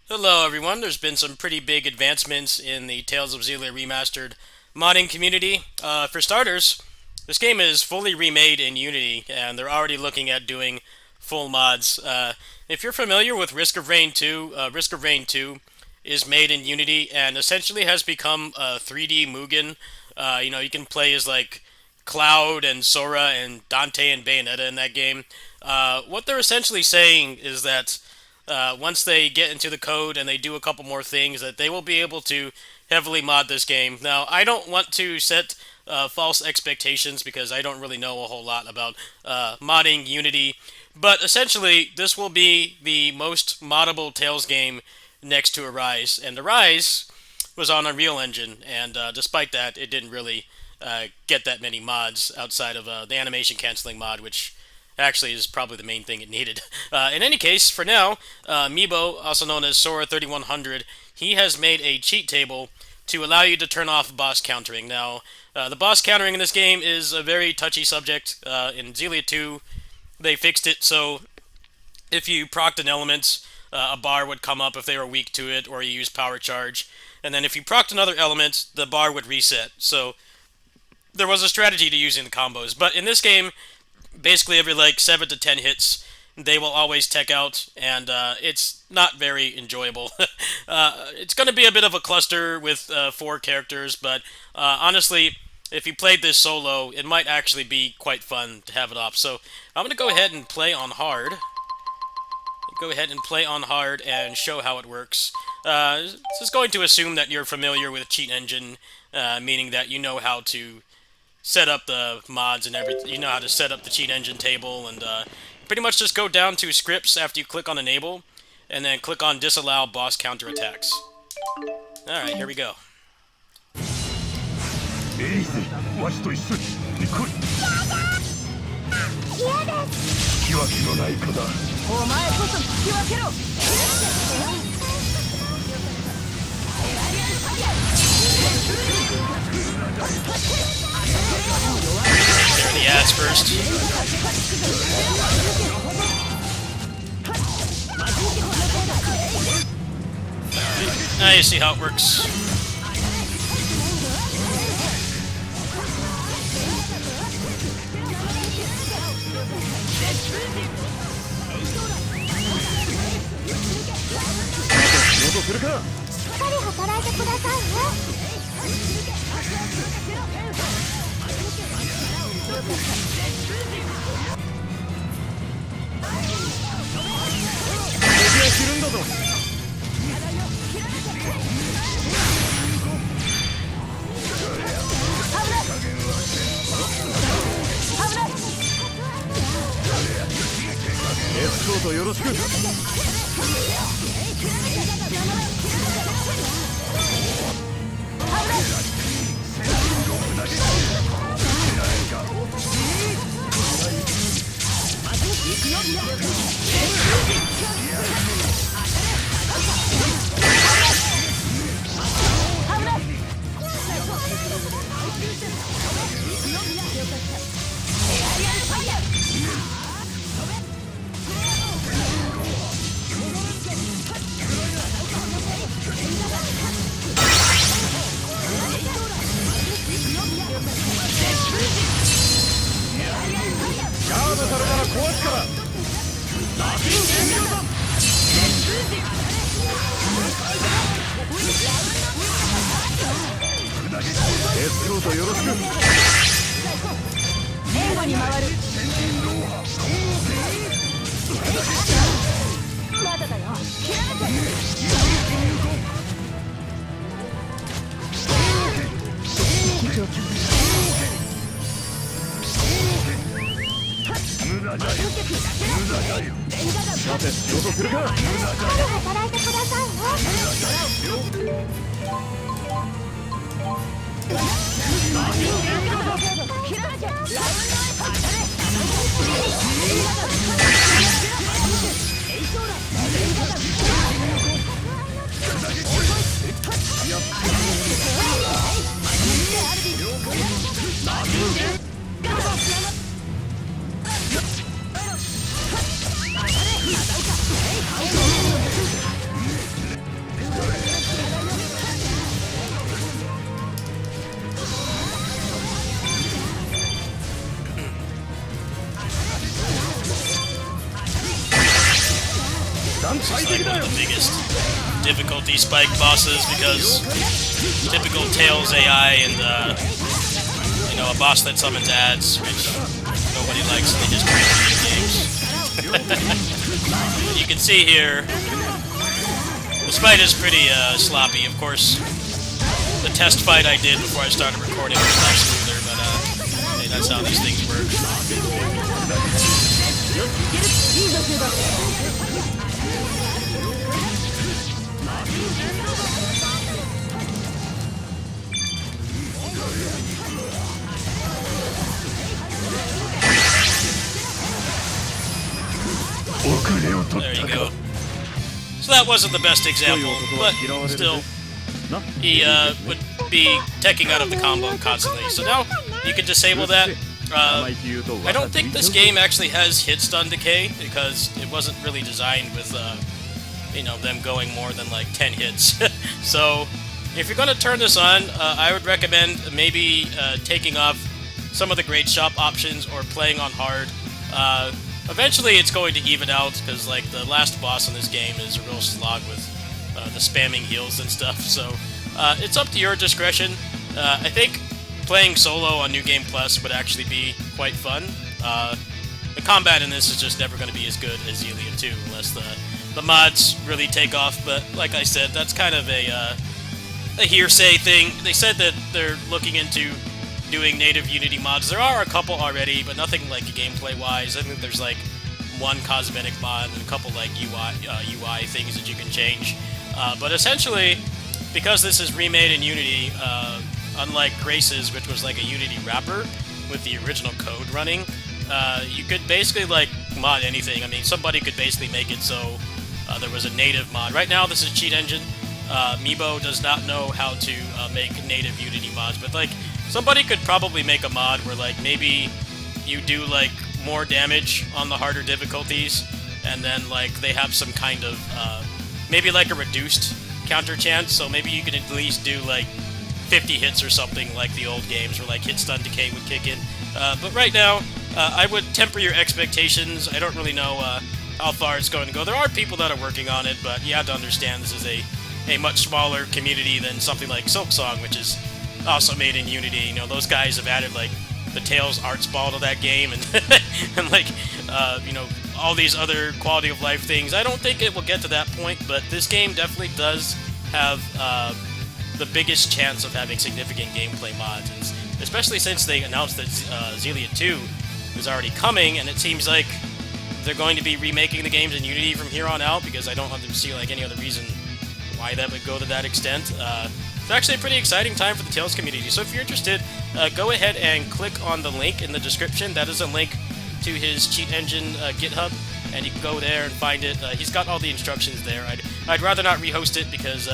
Hello, everyone. There's been some pretty big advancements in the Tales of Xillia Remastered modding community. For starters, this game is fully remade in Unity, and they're already looking at doing full mods. If you're familiar with Risk of Rain 2, Risk of Rain 2 is made in Unity and essentially has become a 3D Mugen. You can play as like Cloud and Sora and Dante and Bayonetta in that game. What they're essentially saying is that once they get into the code and they do a couple more things, that they will be able to heavily mod this game. Now, I don't want to set false expectations because I don't really know a whole lot about modding Unity, but essentially, this will be the most moddable Tales game next to Arise, and Arise was on Unreal Engine, and despite that, it didn't really get that many mods outside of the animation canceling mod, which actually is probably the main thing it needed. In any case, for now, Meebo, also known as Sora 3100, he has made a cheat table to allow you to turn off boss countering. Now, the boss countering in this game is a very touchy subject. In Xillia 2, they fixed it so if you procced an element, a bar would come up if they were weak to it, or you use power charge. And then if you procced another element, the bar would reset. So there was a strategy to using the combos. But in this game, basically every like 7 to 10 hits, they will always tech out, and it's not very enjoyable. It's going to be a bit of a cluster with 4 characters, but honestly, if you played this solo, it might actually be quite fun to have it off. So I'm going to go ahead and play on hard. And show how it works. This is going to assume that you're familiar with Cheat Engine, meaning that you know how to set up the mods and everything. You know how to set up the cheat engine table, and pretty much just go down to scripts after you click on enable, and then click on disallow boss counter attacks. Alright, here we go. There are the ads first. Now you see how it works. This is like one of the biggest difficulty spike bosses because typical Tales AI and you know, a boss that summons ads, which nobody likes, and they just create video games. You can see here, the fight is pretty sloppy. Of course, the test fight I did before I started recording was a lot smoother, but hey, that's how these things work. There you go. So that wasn't the best example, but still, he would be teching out of the combo constantly. So now you can disable that. I don't think this game actually has hit stun decay because it wasn't really designed with you know, them going more than like 10 hits. So if you're going to turn this on, I would recommend maybe taking off some of the grade shop options or playing on hard. Eventually it's going to even out because like the last boss in this game is a real slog with the spamming heals and stuff. So it's up to your discretion. I think playing solo on New Game Plus would actually be quite fun. The combat in this is just never going to be as good as Xillia 2 unless the mods really take off. But like I said, that's kind of a hearsay thing. They said that they're looking into doing native Unity mods. There are a couple already, but nothing like gameplay-wise. I think there's like one cosmetic mod and a couple like UI things that you can change. But essentially, because this is remade in Unity, unlike Grace's, which was like a Unity wrapper with the original code running, you could basically like mod anything. I mean, somebody could basically make it so there was a native mod. Right now, this is Cheat Engine. Meebo does not know how to make native Unity mods, but like somebody could probably make a mod where like maybe you do like more damage on the harder difficulties, and then like they have some kind of maybe like a reduced counter chance. So maybe you can at least do like 50 hits or something like the old games where like hit stun decay would kick in. But right now, I would temper your expectations. I don't really know how far it's going to go. There are people that are working on it, but you have to understand this is a much smaller community than something like Silksong, which is also made in Unity. You know, those guys have added like the Tails arts ball to that game, and and like you know, all these other quality of life things. I don't think it will get to that point, but this game definitely does have the biggest chance of having significant gameplay mods, especially since they announced that Xillia 2 is already coming, and it seems like they're going to be remaking the games in Unity from here on out, because I don't see like any other reason why that would go to that extent. It's actually a pretty exciting time for the Tales community, so if you're interested, go ahead and click on the link in the description. That is a link to his Cheat Engine GitHub, and you can go there and find it. He's got all the instructions there. I'd rather not rehost it because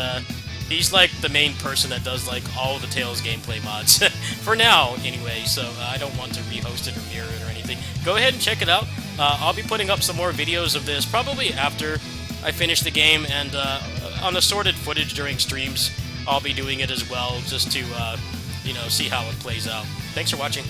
he's like the main person that does like all the Tales gameplay mods for now, anyway. So I don't want to rehost it or mirror it or anything. Go ahead and check it out. I'll be putting up some more videos of this probably after I finish the game, and on assorted footage during streams. I'll be doing it as well, just to you know, see how it plays out. Thanks for watching.